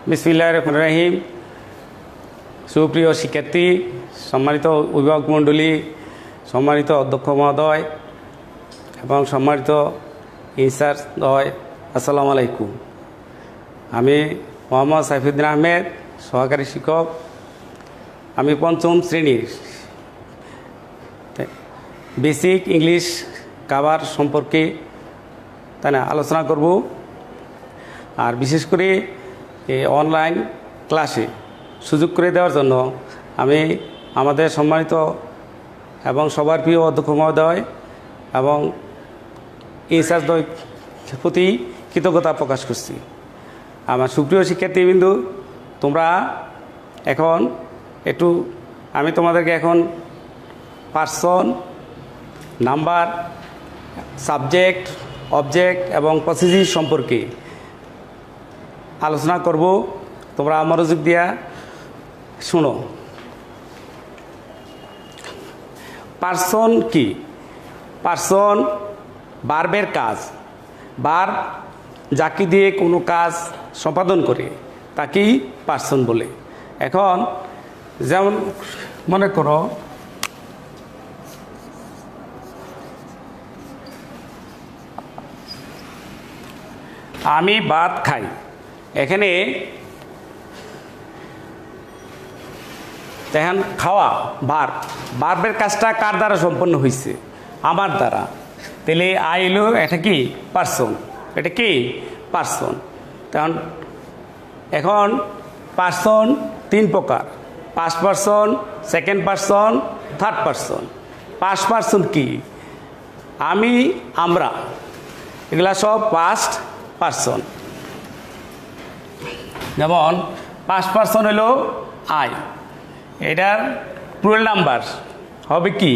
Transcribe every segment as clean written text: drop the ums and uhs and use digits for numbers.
বিসমিল্লাহির রহমানির রহিম। সুপ্রিয় শিক্ষার্থী, সম্মানিত অভিভাবক মণ্ডলী, সম্মানিত অধ্যক্ষ মহোদয় এবং সম্মানিত ইনচার্জদ্বয়, আসসালামু আলাইকুম। আমি মোহাম্মদ সাইফুদ্দিন আহমেদ, সহকারী শিক্ষক। আমি পঞ্চম শ্রেণীর বেসিক ইংলিশ কাভার সম্পর্কে আলোচনা করব। আর বিশেষ করে এই অনলাইন ক্লাসে সুযোগ করে দেওয়ার জন্য আমি আমাদের সম্মানিত এবং সবার প্রিয় অধ্যক্ষ মহোদয় এবং ইনচার্জদ্বয় প্রতি কৃতজ্ঞতা প্রকাশ করছি। আমার সুপ্রিয় শিক্ষার্থীবৃন্দু, তোমরা এখন আমি তোমাদেরকে এখন পার্সন, নাম্বার, সাবজেক্ট, অবজেক্ট এবং পসেসিভ সম্পর্কে আলোচনা করব। তোমরা মনোযোগ দিয়া শুনো। পার্সন কি? পার্সন ভার্বের কাজ। ভার্ব যাকে দিয়ে কোনো কাজ সম্পাদন করে তাকেই পার্সন বলে। এখন যেমন মনে করো, আমি ভাত খাই। এখানে এখন খাওয়া ভার্বের কাজটা কার দ্বারা সম্পন্ন হয়েছে? আমার দ্বারা। তাহলে আই এলো, এটা কি পার্সন, এটা কি পার্সন। তখন এখন পার্সন তিন প্রকার: first person, second person, third person. First person কি? আমি, আমরা, এগুলা সব ফার্স্ট পার্সন। যেমন ফার্স্ট পার্সন হলো আই, এটার প্লুরাল নাম্বার হবে কি?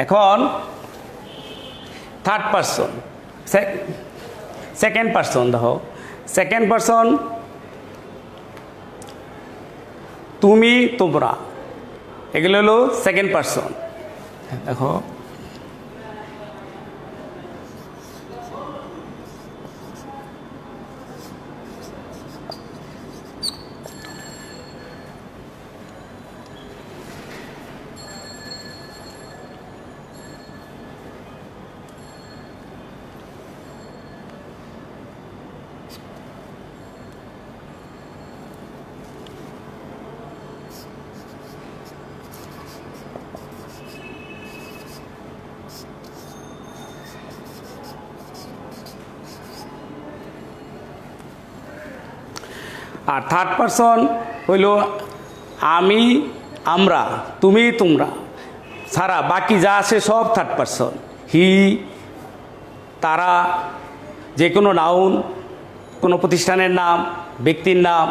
এখন থার্ড পার্সন, সেকেন্ড পার্সন দেখো। সেকেন্ড পার্সন তুমি, তোমরা, এগুলো হলো সেকেন্ড পার্সন। দেখো আর থার্ড পার্সন হইল আমি, আমরা, তুমি, তোমরা ছাড়া বাকি যা আছে সব থার্ড পার্সন। হি, তারা, যে কোনো নাউন, কোনো প্রতিষ্ঠানের নাম, ব্যক্তির নাম,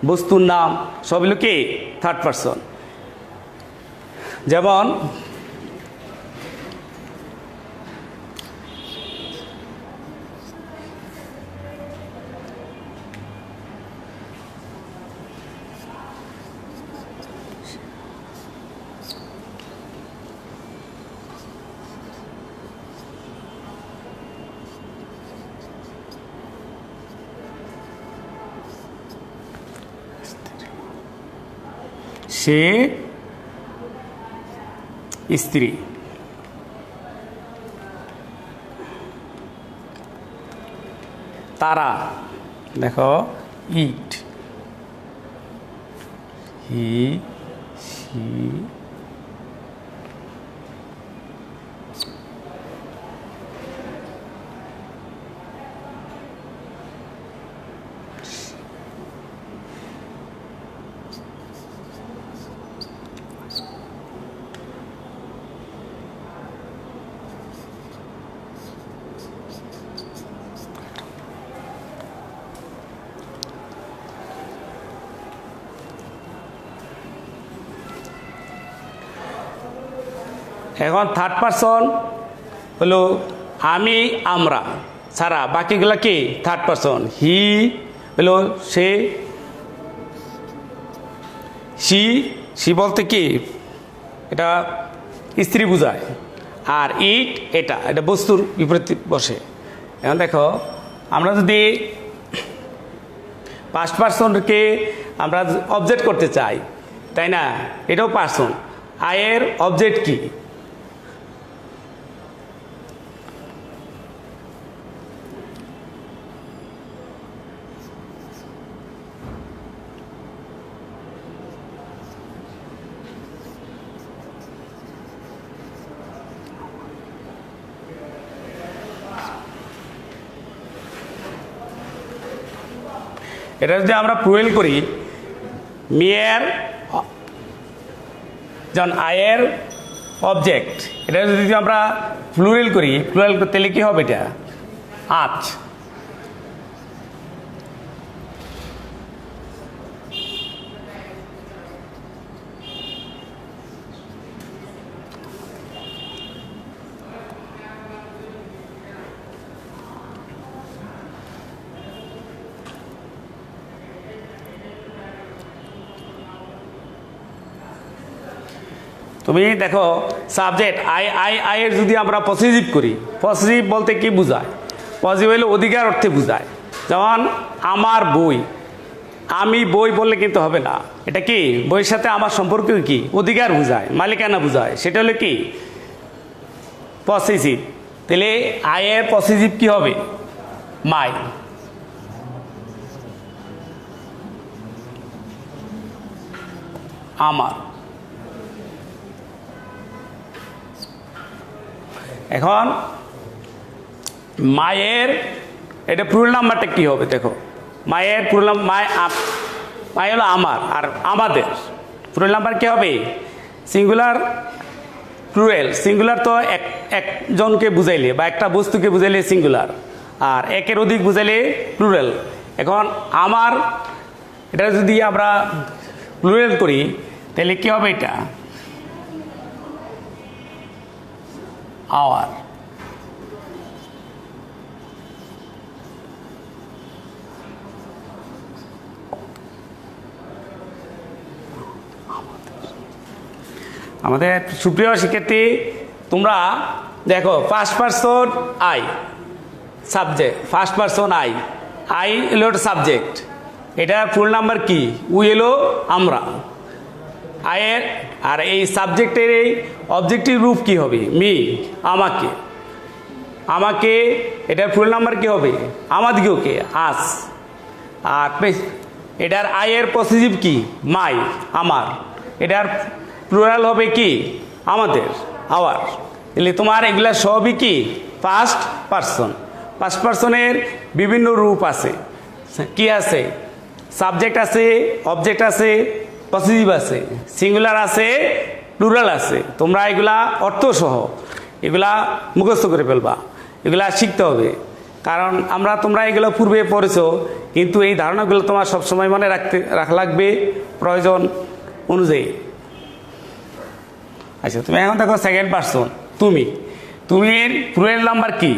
বস্তুর নাম, সবগুলো কি থার্ড পার্সন। যেমন সে স্ত্রী। তারা, দেখো ইট, হি, সি, এখন থার্ড পার্সন হলো আমি, আমরা ছাড়া বাকিগুলা কি থার্ড পার্সন। হি হলো সে, সি সি বলতে কি এটা স্ত্রী বোঝায়, আর ইট এটা এটা বস্তুর বিপরীতে বসে। এখন দেখো আমরা যদি পাস্ট পার্সনকে আমরা অবজেক্ট করতে চাই, তাই না, এটাও পার্সন। আয়ের অবজেক্ট কি? এটা যদি আমরা প্রুয়েল করি, মেয়ের যেমন আয়ের অবজেক্ট, এটা যদি আমরা প্লুরাল করি, প্লুরাল করতে গেলে কী হবে? এটা আজ। তুমি দেখো সাবজেক্ট আয়ের যদি আমরা পজিটিভ করি, পজিটিভ বলতে কি বোঝায়? পজিটিভ হলে অধিকার অর্থে বোঝায়। যেমন আমার বই, আমি বই বললে কিন্তু হবে না। এটা কি? বইয়ের সাথে আমার সম্পর্ক কি? অধিকার বোঝায়, মালিকানা বোঝায়। সেটা হলে কি? পজিটিভ। তাহলে আয়ের পজিটিভ কি হবে? মাই। আমার। এখন মায়ের এটা প্লুরাল নাম্বারটা কি হবে? দেখো মায়ের প্লুরাল মাই হলো আমার, আর আমাদের প্লুরাল নাম্বার কি হবে? Singular plural. সিঙ্গুলার তো একজনকে বুঝাইলে বা একটা বস্তুকে বুঝাইলে সিঙ্গুলার, আর একের অধিক বুঝাইলে প্লুরাল। এখন আমার এটা যদি আমরা প্লুরাল করি তাহলে কি হবে? এটা আওয়ার। আমাদের সুপ্রিয় শিক্ষার্থী, তোমরা দেখো first person I subject, first person I এলো সাবজেক্ট, এটার ফুল নাম্বার কি? উই এলো আমরা। আয়ের আর এই সাবজেক্টের এই অবজেক্টিভ রূপ কি হবে? মি, আমাকে। আমাকে এটার ফুল নাম্বার কি হবে? আমাদিগকে, আস। আর এটার আয়ের পজিটিভ কি? মাই, আমার। এটার প্লুরাল হবে কি? আমাদের, আওয়ার। তাহলে তোমার এগুলা সবই কি? First person. ফার্স্ট পারসনের বিভিন্ন রূপ আছে। কি আছে? সাবজেক্ট আছে, অবজেক্ট আছে, পজিটিভ আছে, সিঙ্গুলার আছে, প্লুরাল আছে। তোমরা এগুলা অর্থসহ এগুলা মুখস্থ করে ফেলবা, এগুলা শিখতে হবে। কারণ তোমরা এগুলো পূর্বে পড়েছো, কিন্তু এই ধারণাগুলো তোমার সবসময় মনে রাখা লাগবে প্রয়োজন অনুযায়ী। আচ্ছা, তুমি এখন দেখো সেকেন্ড পারসন তুমি। তুমির প্লুরাল নাম্বার কি?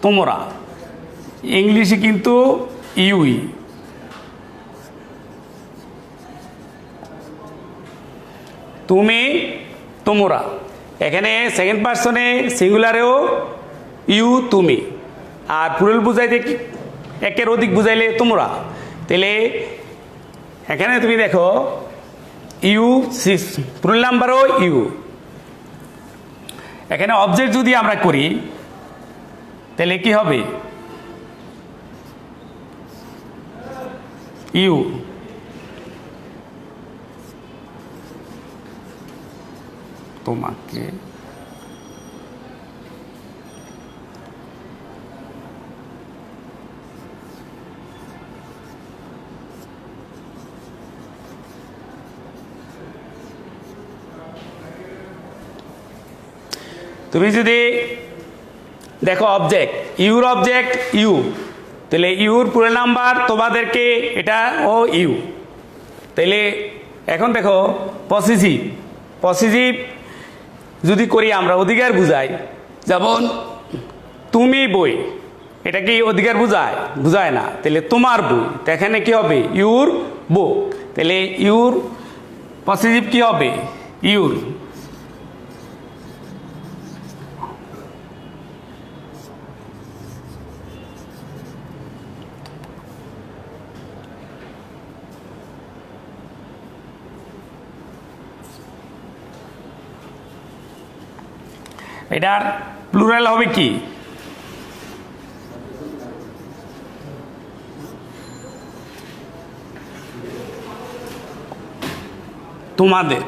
তোমরা। ইংলিশে কিন্তু ইউই। তুমি, তোমরা। এখানে সেকেন্ড পারসনে সিঙ্গুলারেও ইউ, তুমি। আর প্লুরাল বুঝাইতে একের অধিক বুঝাইলে তোমরা। তাহলে এখানে তুমি দেখো ইউ, প্লুরাল নাম্বারও ইউ। এখানে অবজেক্ট যদি আমরা করি তাহলে কি হবে? ইউ। তোমাকে। তুমি যদি দেখো অবজেক্ট, ইউর অবজেক্ট ইউ, তাহলে ইউর পুরো নাম্বার তোমাদেরকে, এটা ও ইউ। তাহলে এখন দেখো পসেসিভ। পসেসিভ যদি করি আমরা অধিকার বুঝাই, যেমন তুমি বই, এটা কি অধিকার বুঝায়? বুঝায় না। তাহলে তোমার বই, তো এখানে কি হবে? Your book. তাহলে ইউর পসিটিভ কি হবে ইউর, এটার প্লুরাল হবে কি তোমাদের।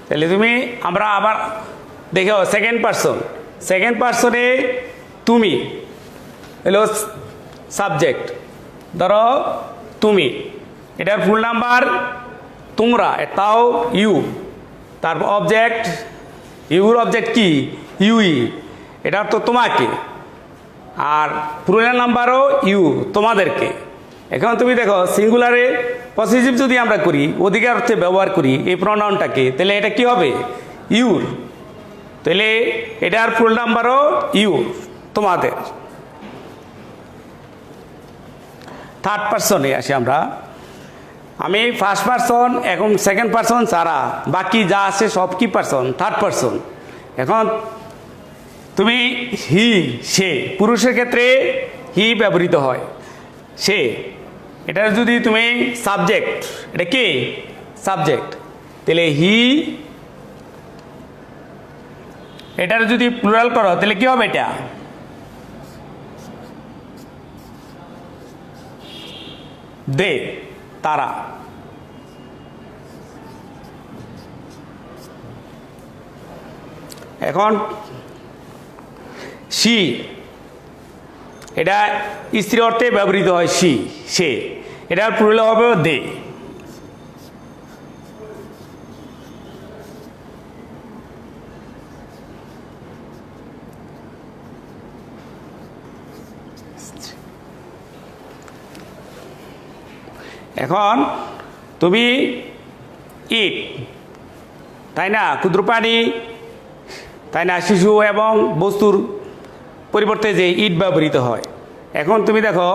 তাহলে তুমি আমরা আবার দেখো সেকেন্ড পার্সনে তুমি হলো সাবজেক্ট, ধরো তুমি, এটার ফুল নাম্বার তোমরা, তাও ইউ, তারপর অবজেক্ট, ইউর অবজেক্ট কি ইউই, এটা তো তোমাকে, আর প্লুরাল নাম্বারও ইউ তোমাদেরকে। এখন তুমি দেখো সিঙ্গুলারে পজিটিভ যদি আমরা করি, অধিকার অর্থে ব্যবহার করি এই প্রোনাউনটাকে, তাহলে এটা কি হবে ইউর, তাহলে এটার ফুল নাম্বারও ইউ তোমাদের। থার্ড পার্সনে আসি আমরা, আমি ফার্স্ট পার্সন, এখন সেকেন্ড পার্সন ছাড়া বাকি যা আছে সব কি পার্সন থার্ড পার্সন। এখন তুমি হি সে, পুরুষের ক্ষেত্রে হি ব্যবহৃত হয়, সে, এটার যদি তুমি সাবজেক্ট, এটা কি সাবজেক্ট, তাহলে হি, এটার যদি প্লুরাল করো তাহলে কি হবে এটা দে, তারা। এখন সি, এটা স্ত্রী অর্থে ব্যবহৃত হয় সি, সে, এটার প্লুরাল হবে দে। এখন তুমি ইট, তাই না, ক্ষুদ্র প্রাণী, তাই না, শিশু এবং বস্তুর পরিবর্তে যে ইট ব্যবহৃত হয়। এখন তুমি দেখো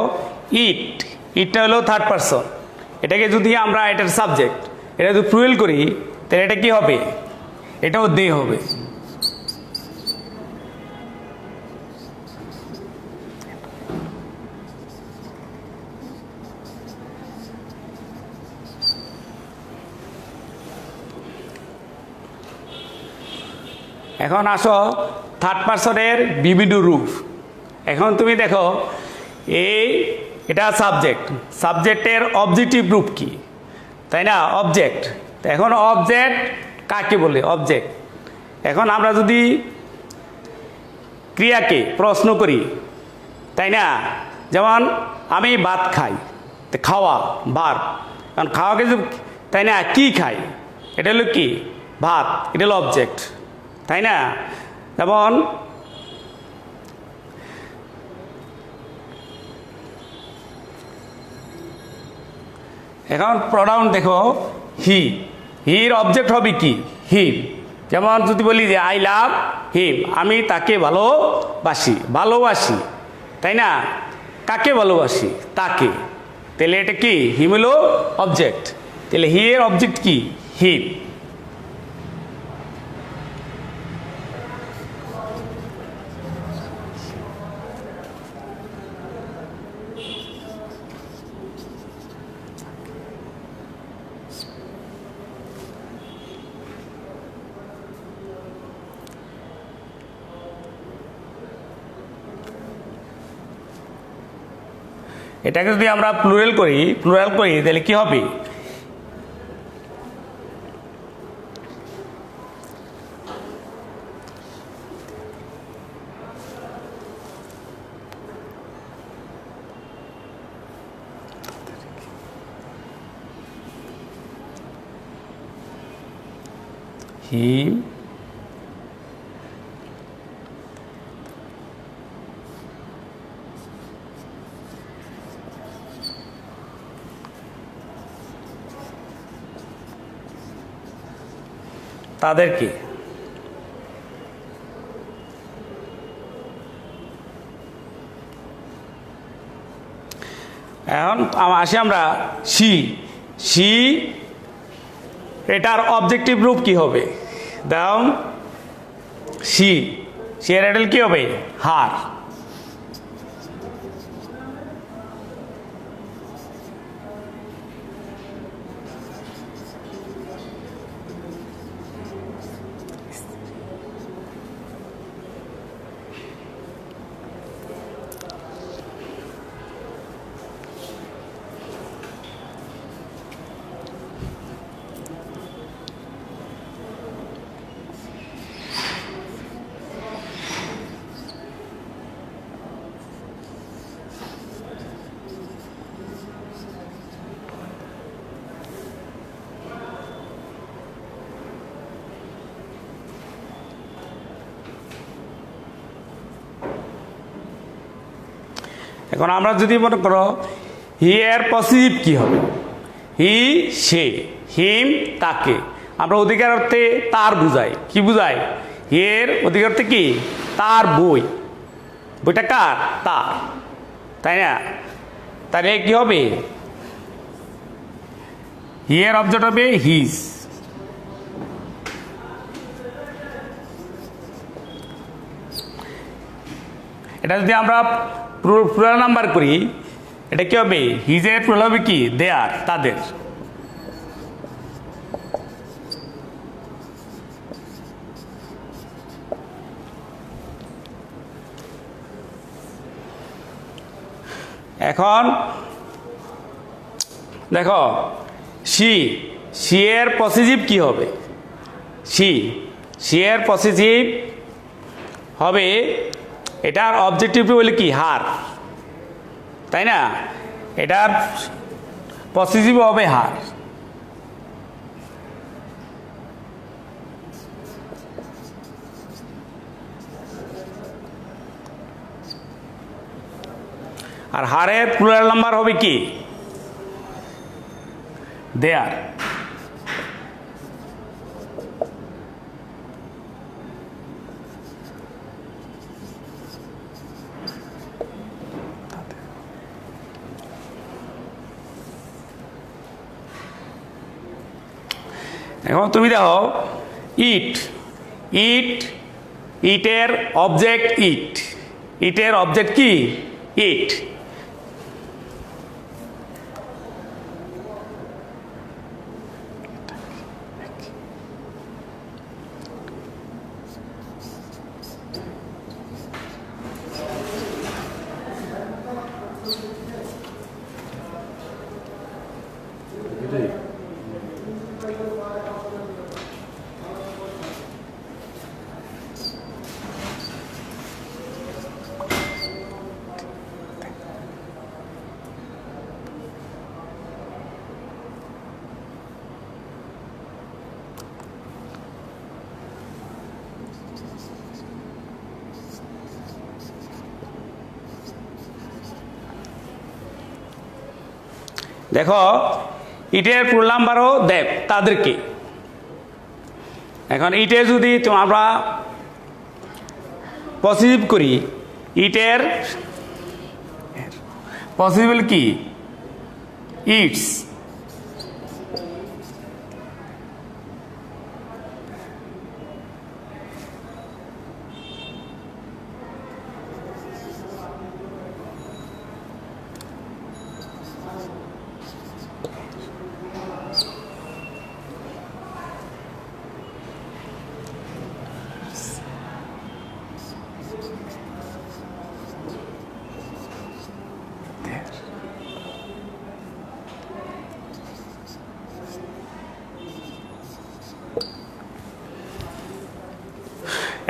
ইটটা হলো থার্ড পার্সন, এটাকে যদি আমরা এটার সাবজেক্ট, এটা যদি প্লুরাল করি তাহলে এটা কি হবে, এটাও দে হবে। এখন আসো থার্ড পার্সনের বিভিন্ন রূপ। এখন তুমি দেখো এটা সাবজেক্টের অবজেক্টিভ রূপ কি, তাই না, অবজেক্ট। এখন অবজেক্ট কাকে বলে অবজেক্ট। এখন আমরা যদি ক্রিয়াকে প্রশ্ন করি, তাই না, যেমন আমি ভাত খাই, খাওয়া ভাত, কারণ খাওয়াকে যদি, তাই না, কি খাই, এটা হলো কি ভাত, এটা হলো অবজেক্ট, তাই না। যেমন এখন প্রোনাউন দেখো হির অবজেক্ট হবে কি হিম। যেমন যদি বলি যে আই লাভ হিম, আমি তাকে ভালোবাসি, তাই না, কাকে ভালোবাসি, তাকে, তাহলে এটা কি হিম হলো অবজেক্ট, তাহলে হি এর অবজেক্ট কি হিম। এটাকে যদি আমরা প্লুরাল করি তাহলে কি হবে হিম, তাদেরকে। এখন এখন আসি আমরা সি সি এটার অবজেক্টিভ রূপ কি হবে দাও সি সি এর অ্যাডেল কি হবে হার এখন আমরা যদি মনে করো হি এর পজিটিভ কি হবে হি সে হিম তাকে আমরা অধিকার অর্থে তার বুঝাই কি বুঝাই হি এর অধিকার অর্থে কি তার বই বইটা কার তার তাই না তাহলে কি হবে হি এর অবজেক্ট হবে হিজ এটা যদি আমরা প্লুরাল নাম্বার করি এটা কি হবে হিজের প্লুরাল হবে কি দেয়ার তাদের এখন দেখো সি এর পজিটিভ কি হবে সি এর পজিটিভ হবে এটার অবজেক্টিভ বলে কি হার তাই না এটার পজিটিভ হবে হার আর হারের প্লুরাল নাম্বার হবে কি দেয়ার এখন তুমি দেখো ইটের অবজেক্ট ইটের অবজেক্ট কি ইট দেখো ইটের প্লুরাল নাম্বারও দেব তাদেরকে এখন ইটে যদি আমরা পজিটিভ করি ইটের পসিবল কি ইটস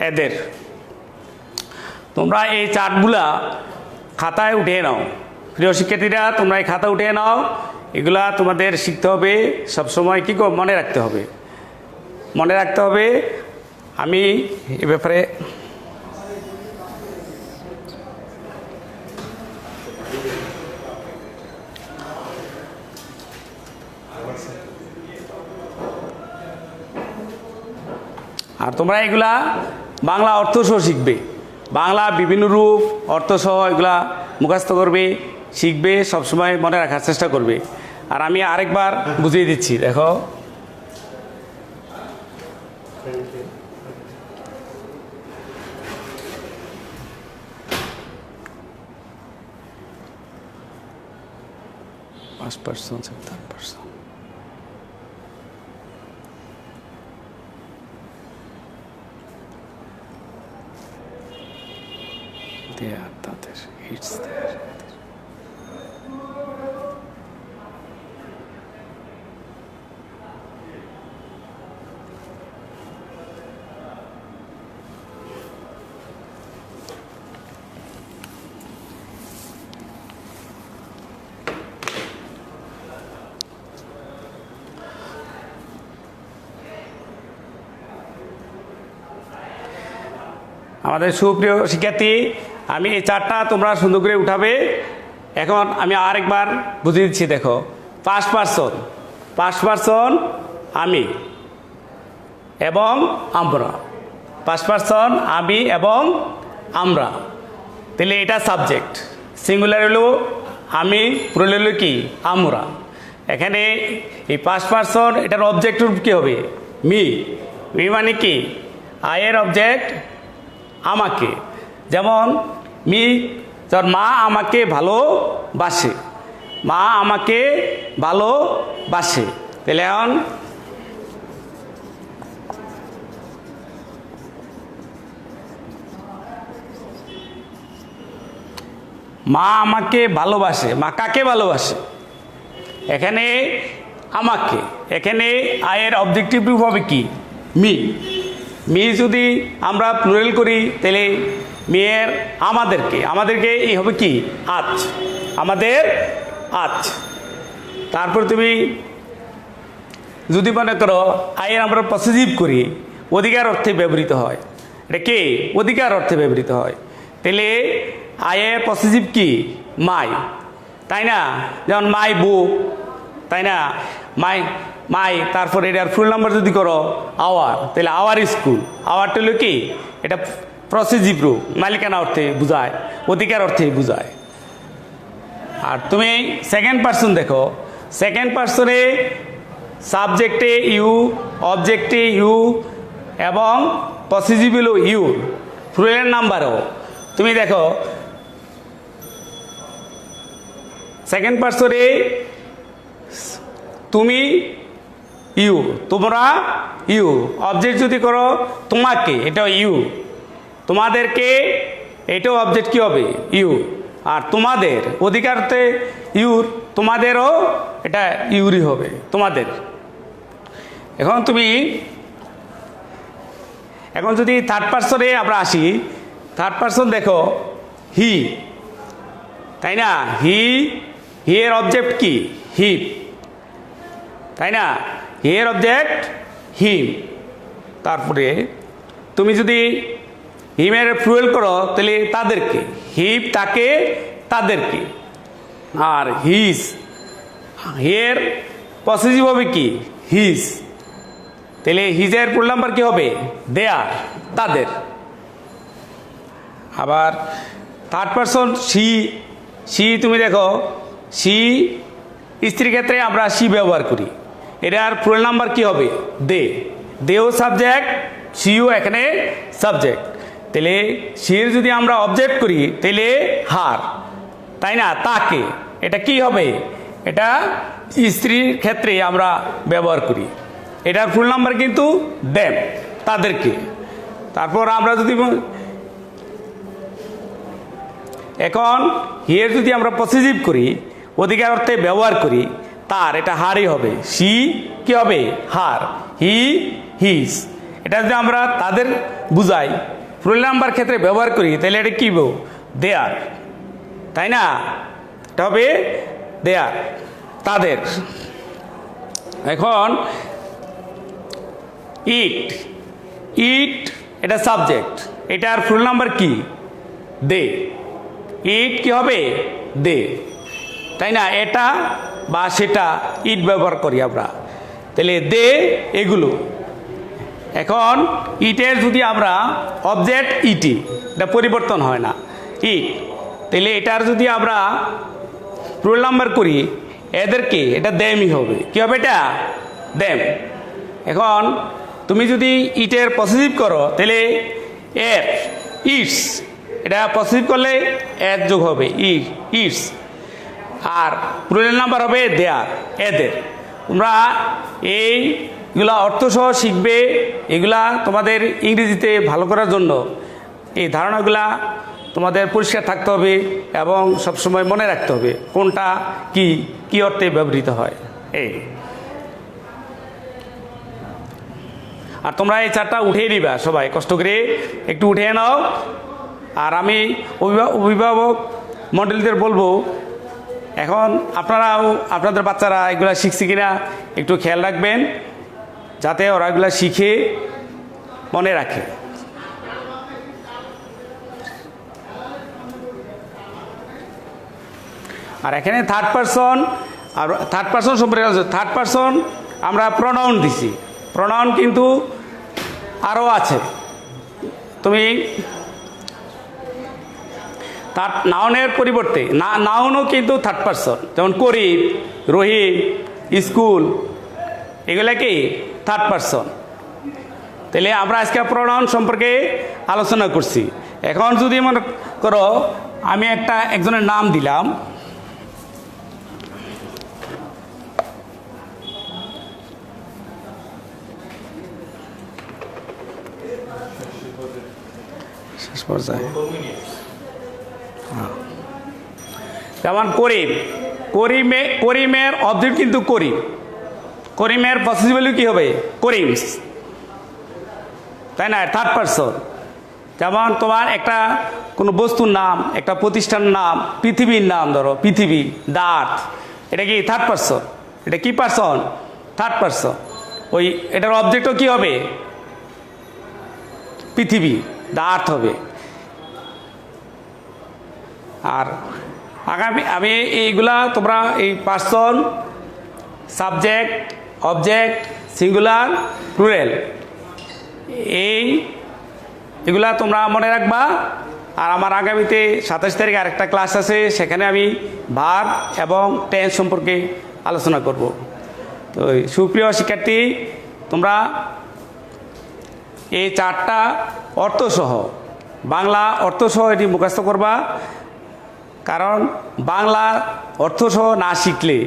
এদের তোমরা এই চার্টগুলা খাতায় উঠিয়ে নাও প্রিয় শিক্ষার্থীরা তোমরা এই খাতা উঠিয়ে নাও এগুলা তোমাদের শিখতে হবে সবসময় কী মনে রাখতে হবে আমি এ ব্যাপারে আর তোমরা এগুলা বাংলা অর্থ সহ শিখবে বাংলা বিভিন্ন রূপ অর্থ সহ এগুলা মুখস্থ করবে শিখবে, সবসময় মনে রাখার চেষ্টা করবে। আর আমি আরেকবার বুঝিয়ে দিচ্ছি, দেখো পাঁচ পার্সেন্ট 7%। There, তাদের it's there. আমাদের সুপ্রিয় শিক্ষার্থী, আমি এই চারটা তোমরা সুন্দর করে উঠাবে। এখন আমি আরেকবার বুঝিয়ে দিচ্ছি, দেখো পাঁচ পার্সন আমি এবং আমরা, পাঁচ পার্সন আমি এবং আমরা, তাহলে এটা সাবজেক্ট। সিঙ্গুলার হলো আমি, প্লুরাল হলো কি আমরা। এখানে এই পাঁচ পার্সন এটার অবজেক্ট কী হবে? মি মানে কি আয়ের অবজেক্ট আমাকে। যেমন মি, ধর মা আমাকে ভালোবাসে, মা আমাকে ভালোবাসে। তাহলে এখন মা আমাকে ভালোবাসে, মা কাকে ভালোবাসে? এখানে আমাকে। এখানে আয়ের অবজেক্টিভ রূপ হবে কি মি। মি যদি আমরা প্লুরাল করি তাহলে মেয়ের আমাদেরকে এই হবে কি আজ, আমাদের আজ। তারপর তুমি যদি মনে করো আয়ের আমরা পসেসিভ করি, অধিকার অর্থে ব্যবহৃত হয়, এটা কি অধিকার অর্থে ব্যবহৃত হয়। তাহলে আয়ের পসেসিভ কি মাই, তাই না? যেমন মাই বুক, তাই না? মাই তারপরে এটার ফুল নাম্বার যদি করো আওয়ার, তাহলে আওয়ার স্কুল। আওয়ারটা হলো কি এটা পসেসিভ রূপ, মালিকানা অর্থে বোঝায়, অধিকার অর্থে বোঝায়। আর তুমি সেকেন্ড পার্সন দেখো, সেকেন্ড পার্সনে সাবজেক্টে ইউ, অবজেক্টে ইউ এবং পসেসিভ হলো ইউ, প্লুরাল নাম্বারও। তুমি দেখো সেকেন্ড পার্সনে তুমি ইউ, তোমরা ইউ, অবজেক্ট যদি করো তোমাকে, এটা ইউ, তোমাদেরকে, এটাও অবজেক্ট কি হবে ইউ। আর তোমাদের অধিকারতে ইউর, তোমাদেরও এটা ইউরই হবে তোমাদের। এখন যদি থার্ড পার্সনে আমরা আসি, থার্ড পার্সন দেখো হি, তাই না? হি এর অবজেক্ট কি হিম, তাই না? এর অবজেক্ট হিম। তারপরে তুমি যদি হিমের প্লুরাল করো তাহলে তাদেরকে, হিম তাকে, তাদেরকে। আর হিজ, এর পসেসিভ হবে কি হিজ, তাহলে হিজের প্লুরাল নাম্বার কি হবে দেয়ার, তাদের। আবার থার্ড পার্সন সি, তুমি দেখো সি, স্ত্রীর ক্ষেত্রে আমরা সি ব্যবহার করি, এটার প্লুরাল নাম্বার কি হবে দেও সাবজেক্ট, সিও এখানে সাবজেক্ট। তাহলে সির যদি আমরা অবজেক্ট করি তাহলে হার, তাই না? তাকে, এটা কি হবে? এটা স্ত্রীর ক্ষেত্রে আমরা ব্যবহার করি, এটার ফুল নাম্বার কিন্তু দেম, তাদেরকে। তারপর আমরা যদি এখন হিয়ের যদি আমরা পসেসিভ করি, অধিকার অর্থে ব্যবহার করি, তার, এটা হারই হবে। সি কি হবে হার, হি হিজ। এটা যদি আমরা তাদের বুঝাই, প্লুরাল নাম্বার ক্ষেত্রে ব্যবহার করি তাহলে এটা কি বলবো দেয়ার, তাই না? এটা হবে দেয়ার, তাদের। এখন ইট এটা সাবজেক্ট, এটার ফুল নাম্বার কি দে, ইট কি হবে দে, তাই না? এটা বা সেটা ইট ব্যবহার করি আমরা, তাহলে দে এগুলো। এখন ইটের যদি আমরা অবজেক্ট ইটি, এটা পরিবর্তন হয় না ইট, তাহলে এটার যদি আমরা রোল নাম্বার করি, এদেরকে এটা দেমই হবে। কী হবে এটা? দেম। এখন তুমি যদি ইটের পজিটিভ করো তাহলে এর ইটস, এটা পজিটিভ করলে এর যোগ হবে ইটস, আর রোল নাম্বার হবে দেয়ার, এদের। তোমরা এইগুলা অর্থসহ শিখবে। এগুলা তোমাদের ইংরেজিতে ভালো করার জন্য এই ধারণাগুলা তোমাদের পরিষ্কার থাকতে হবে এবং সবসময় মনে রাখতে হবে কোনটা কি কি অর্থে ব্যবহৃত হয়। এই আর তোমরা এই চারটা উঠিয়ে নিবা, সবাই কষ্ট করে একটু উঠিয়ে নাও। আর আমি অভিভাবক মণ্ডলীদের বলবো, এখন আপনারাও আপনাদের বাচ্চারা এগুলা শিখছে কিনা একটু খেয়াল রাখবেন, যাতে ওরা এগুলা শিখে মনে রাখে। আর এখানে থার্ড পারসন, আর থার্ড পারসন সম্পর্কে থার্ড পারসন আমরা প্রনাউন দিছি, প্রনাউন কিন্তু আরও আছে। তুমি তার নাউনের পরিবর্তে নাউনও কিন্তু থার্ড পারসন, যেমন করিম, রহিম, স্কুল, এগুলা কি থার্ড পারসন। তাহলে আমরা আজকে প্রনাউন সম্পর্কে আলোচনা করছি। এখন যদি মনে করো আমি একজনের নাম দিলাম, যেমন করিম, করিমের অবজেক্ট কিন্তু করিম, করিমের পসিবল কি হবে? করিমস, তাই না? Third person. যেমন তোমার একটা কোনো বস্তুর নাম, একটা প্রতিষ্ঠানের নাম, পৃথিবীর নাম, ধরো পৃথিবী, দ্য আর্থ, এটা কি থার্ড পারসন? এটা কি পারসন? Third person. ওই এটার অবজেক্টও কি হবে? পৃথিবী, দ্য আর্থ হবে। আর আমি এইগুলা তোমরা এই person, subject, object, singular, plural, এগুলা তোমরা মনে রাখবা। আর আমার আগামীতে 27 তারিখে আরেকটা ক্লাস আছে, সেখানে আমি ভার্ব এবং টেন্স সম্পর্কে আলোচনা করব। তো সুপ্রিয় শিক্ষার্থী, তোমরা এই চারটা অর্থসহ, বাংলা অর্থসহ এটি মুখস্থ করবা, কারণ বাংলা অর্থসহ না শিখলে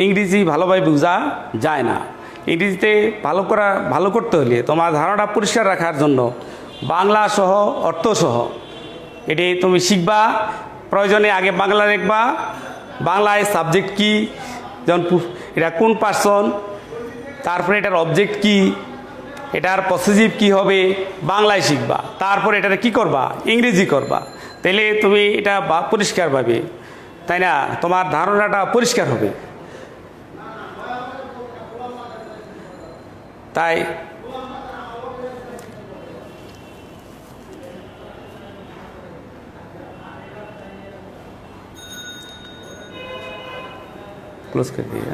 ইংরেজি ভালোভাবে বোঝা যায় না। ইংরেজিতে ভালো করতে হলে তোমার ধারণা পরিষ্কার রাখার জন্য বাংলা সহ অর্থসহ এটি তুমি শিখবা। প্রয়োজনে আগে বাংলা লিখবা, বাংলায় সাবজেক্ট কি, যেমন এটা কোন পারসন, তারপরে এটার অবজেক্ট কি, এটার পসেসিভ কি হবে, বাংলায় শিখবা। তারপরে এটাতে কি করবা? ইংরেজি করবা। তাহলে তুমি এটা পরিষ্কার পাবে, তাই না? তোমার ধারণাটা পরিষ্কার হবে। তাই ক্লোজ করে দিয়ে